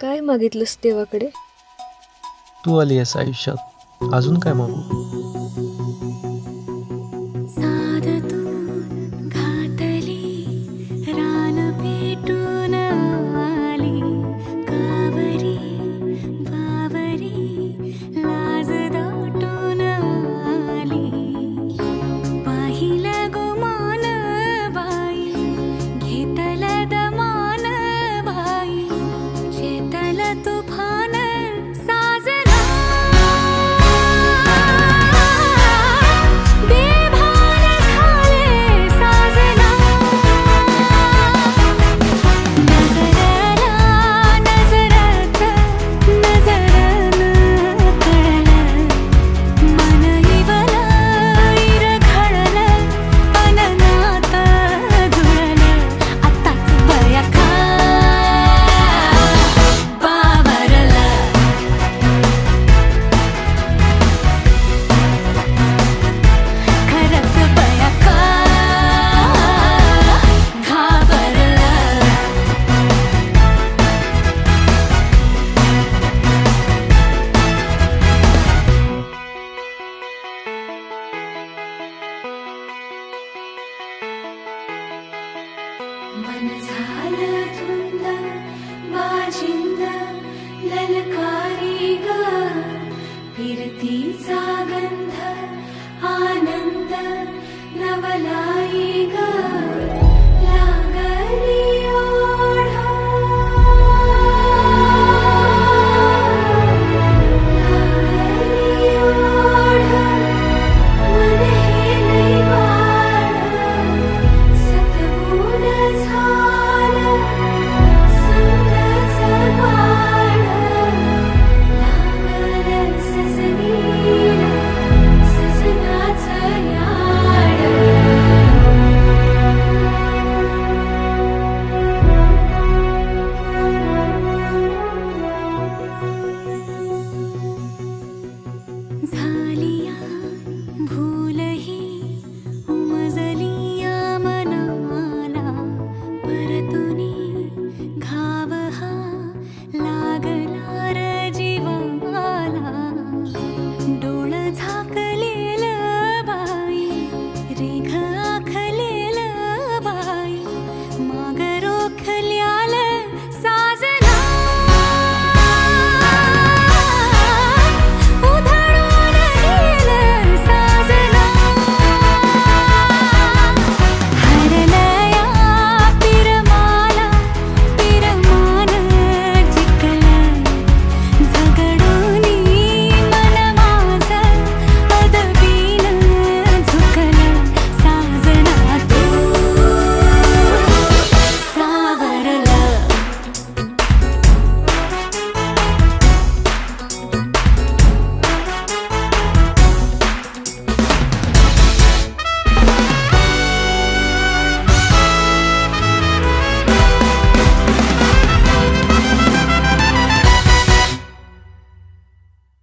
काय मागितलंस देवाकडे? तू आली आहेस आयुष्यात, अजून काय मागू? साध तू घातली रान पेटून आली, कावरी बावरी लाज दाटून आली. पाहिलं गुमान बाई, घेतलं दमान बाई, शेतलं तुफान साजना. बेभान झाले साजना. नजरला नजरात नजरन कळलं, मन इवलं इरघळलं, अननात जुळलं. आत्ताच बयाका बावरलं. खरंच बयाका घाबरलं. मन झालं धुंद बाजिंद ललकारी ग, फिरतीचा गंध आनंद नवलाई ग.